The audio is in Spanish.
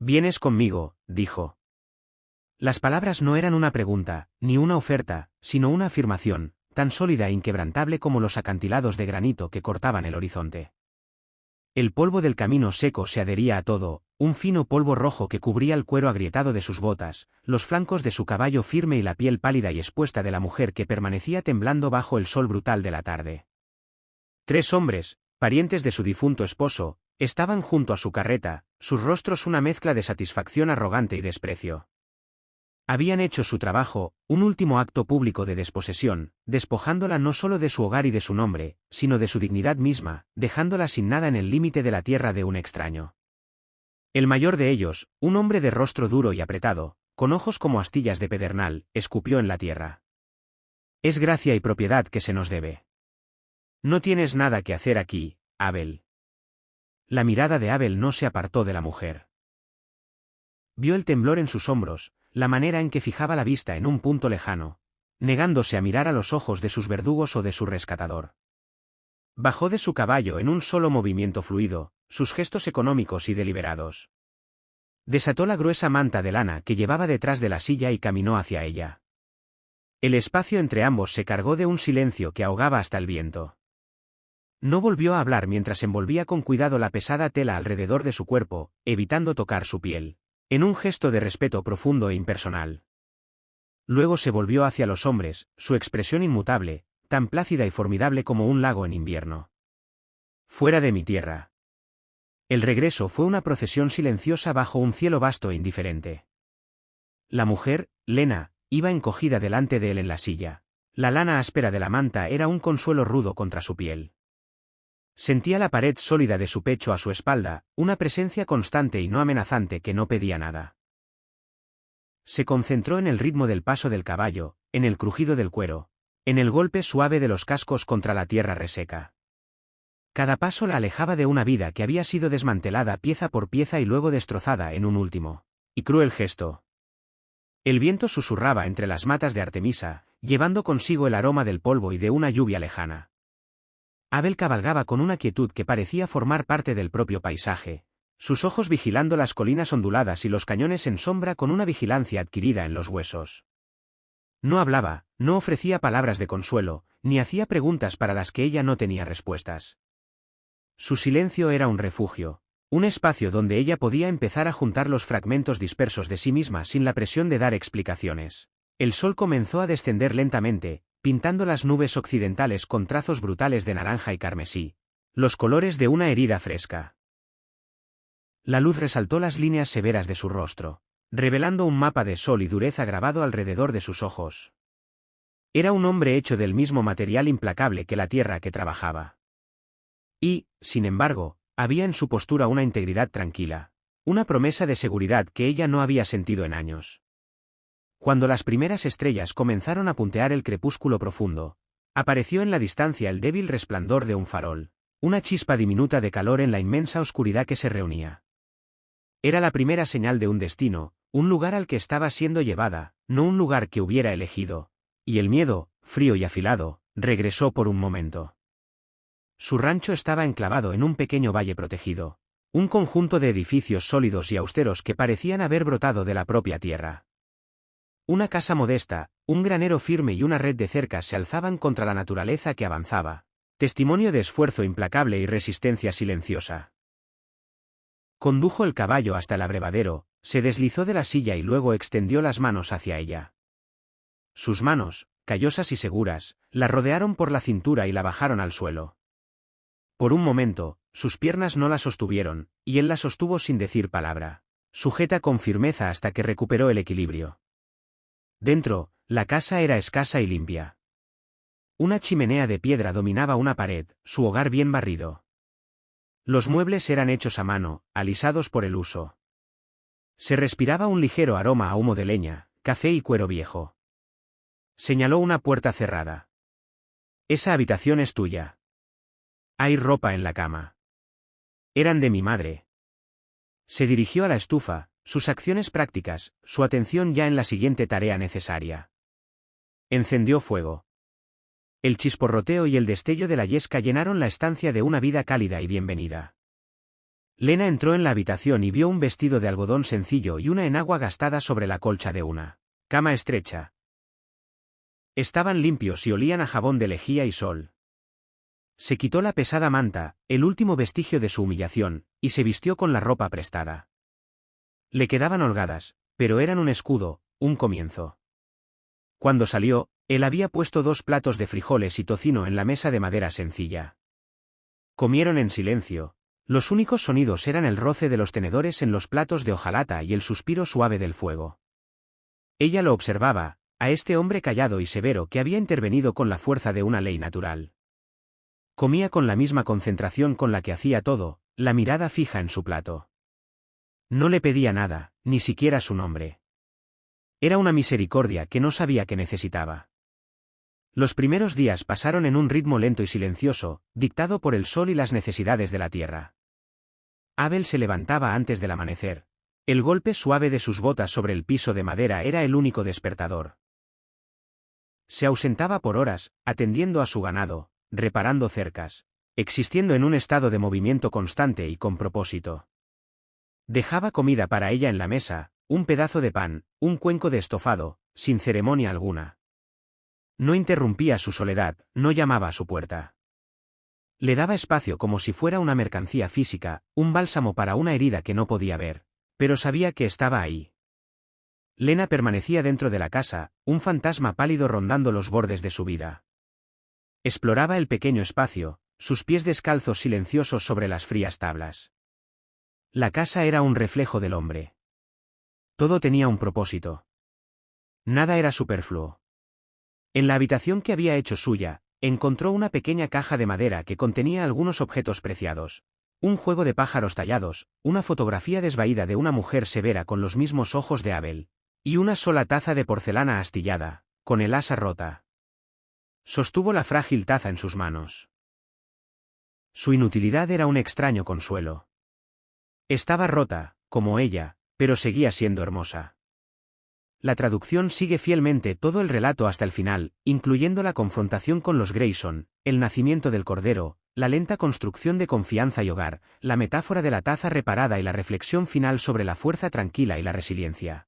Vienes conmigo, dijo. Las palabras no eran una pregunta, ni una oferta, sino una afirmación, tan sólida e inquebrantable como los acantilados de granito que cortaban el horizonte. El polvo del camino seco se adhería a todo, un fino polvo rojo que cubría el cuero agrietado de sus botas, los flancos de su caballo firme y la piel pálida y expuesta de la mujer que permanecía temblando bajo el sol brutal de la tarde. 3 hombres, parientes de su difunto esposo, estaban junto a su carreta, sus rostros una mezcla de satisfacción arrogante y desprecio. Habían hecho su trabajo, un último acto público de desposesión, despojándola no solo de su hogar y de su nombre, sino de su dignidad misma, dejándola sin nada en el límite de la tierra de un extraño. El mayor de ellos, un hombre de rostro duro y apretado, con ojos como astillas de pedernal, escupió en la tierra. Es gracia y propiedad que se nos debe. No tienes nada que hacer aquí, Abel. La mirada de Abel no se apartó de la mujer. Vio el temblor en sus hombros, la manera en que fijaba la vista en un punto lejano, negándose a mirar a los ojos de sus verdugos o de su rescatador. Bajó de su caballo en un solo movimiento fluido, sus gestos económicos y deliberados. Desató la gruesa manta de lana que llevaba detrás de la silla y caminó hacia ella. El espacio entre ambos se cargó de un silencio que ahogaba hasta el viento. No volvió a hablar mientras envolvía con cuidado la pesada tela alrededor de su cuerpo, evitando tocar su piel, en un gesto de respeto profundo e impersonal. Luego se volvió hacia los hombres, su expresión inmutable, tan plácida y formidable como un lago en invierno. Fuera de mi tierra. El regreso fue una procesión silenciosa bajo un cielo vasto e indiferente. La mujer, Lena, iba encogida delante de él en la silla. La lana áspera de la manta era un consuelo rudo contra su piel. Sentía la pared sólida de su pecho a su espalda, una presencia constante y no amenazante que no pedía nada. Se concentró en el ritmo del paso del caballo, en el crujido del cuero, en el golpe suave de los cascos contra la tierra reseca. Cada paso la alejaba de una vida que había sido desmantelada pieza por pieza y luego destrozada en un último y cruel gesto. El viento susurraba entre las matas de Artemisa, llevando consigo el aroma del polvo y de una lluvia lejana. Abel cabalgaba con una quietud que parecía formar parte del propio paisaje, sus ojos vigilando las colinas onduladas y los cañones en sombra con una vigilancia adquirida en los huesos. No hablaba, no ofrecía palabras de consuelo, ni hacía preguntas para las que ella no tenía respuestas. Su silencio era un refugio, un espacio donde ella podía empezar a juntar los fragmentos dispersos de sí misma sin la presión de dar explicaciones. El sol comenzó a descender lentamente, pintando las nubes occidentales con trazos brutales de naranja y carmesí, los colores de una herida fresca. La luz resaltó las líneas severas de su rostro, revelando un mapa de sol y dureza grabado alrededor de sus ojos. Era un hombre hecho del mismo material implacable que la tierra que trabajaba. Y, sin embargo, había en su postura una integridad tranquila, una promesa de seguridad que ella no había sentido en años. Cuando las primeras estrellas comenzaron a puntear el crepúsculo profundo, apareció en la distancia el débil resplandor de un farol, una chispa diminuta de calor en la inmensa oscuridad que se reunía. Era la primera señal de un destino, un lugar al que estaba siendo llevada, no un lugar que hubiera elegido, y el miedo, frío y afilado, regresó por un momento. Su rancho estaba enclavado en un pequeño valle protegido, un conjunto de edificios sólidos y austeros que parecían haber brotado de la propia tierra. Una casa modesta, un granero firme y una red de cercas se alzaban contra la naturaleza que avanzaba, testimonio de esfuerzo implacable y resistencia silenciosa. Condujo el caballo hasta el abrevadero, se deslizó de la silla y luego extendió las manos hacia ella. Sus manos, callosas y seguras, la rodearon por la cintura y la bajaron al suelo. Por un momento, sus piernas no la sostuvieron, y él la sostuvo sin decir palabra, sujeta con firmeza hasta que recuperó el equilibrio. Dentro, la casa era escasa y limpia. Una chimenea de piedra dominaba una pared, su hogar bien barrido. Los muebles eran hechos a mano, alisados por el uso. Se respiraba un ligero aroma a humo de leña, café y cuero viejo. Señaló una puerta cerrada. Esa habitación es tuya. Hay ropa en la cama. Eran de mi madre. Se dirigió a la estufa, sus acciones prácticas, su atención ya en la siguiente tarea necesaria. Encendió fuego. El chisporroteo y el destello de la yesca llenaron la estancia de una vida cálida y bienvenida. Lena entró en la habitación y vio un vestido de algodón sencillo y una enagua gastada sobre la colcha de una cama estrecha. Estaban limpios y olían a jabón de lejía y sol. Se quitó la pesada manta, el último vestigio de su humillación, y se vistió con la ropa prestada. Le quedaban holgadas, pero eran un escudo, un comienzo. Cuando salió, él había puesto 2 platos de frijoles y tocino en la mesa de madera sencilla. Comieron en silencio. Los únicos sonidos eran el roce de los tenedores en los platos de hojalata y el suspiro suave del fuego. Ella lo observaba, a este hombre callado y severo que había intervenido con la fuerza de una ley natural. Comía con la misma concentración con la que hacía todo, la mirada fija en su plato. No le pedía nada, ni siquiera su nombre. Era una misericordia que no sabía que necesitaba. Los primeros días pasaron en un ritmo lento y silencioso, dictado por el sol y las necesidades de la tierra. Abel se levantaba antes del amanecer. El golpe suave de sus botas sobre el piso de madera era el único despertador. Se ausentaba por horas, atendiendo a su ganado, reparando cercas, existiendo en un estado de movimiento constante y con propósito. Dejaba comida para ella en la mesa, un pedazo de pan, un cuenco de estofado, sin ceremonia alguna. No interrumpía su soledad, no llamaba a su puerta. Le daba espacio como si fuera una mercancía física, un bálsamo para una herida que no podía ver, pero sabía que estaba ahí. Lena permanecía dentro de la casa, un fantasma pálido rondando los bordes de su vida. Exploraba el pequeño espacio, sus pies descalzos silenciosos sobre las frías tablas. La casa era un reflejo del hombre. Todo tenía un propósito. Nada era superfluo. En la habitación que había hecho suya, encontró una pequeña caja de madera que contenía algunos objetos preciados. Un juego de pájaros tallados, una fotografía desvaída de una mujer severa con los mismos ojos de Abel, y una sola taza de porcelana astillada, con el asa rota. Sostuvo la frágil taza en sus manos. Su inutilidad era un extraño consuelo. Estaba rota, como ella, pero seguía siendo hermosa. La traducción sigue fielmente todo el relato hasta el final, incluyendo la confrontación con los Grayson, el nacimiento del cordero, la lenta construcción de confianza y hogar, la metáfora de la taza reparada y la reflexión final sobre la fuerza tranquila y la resiliencia.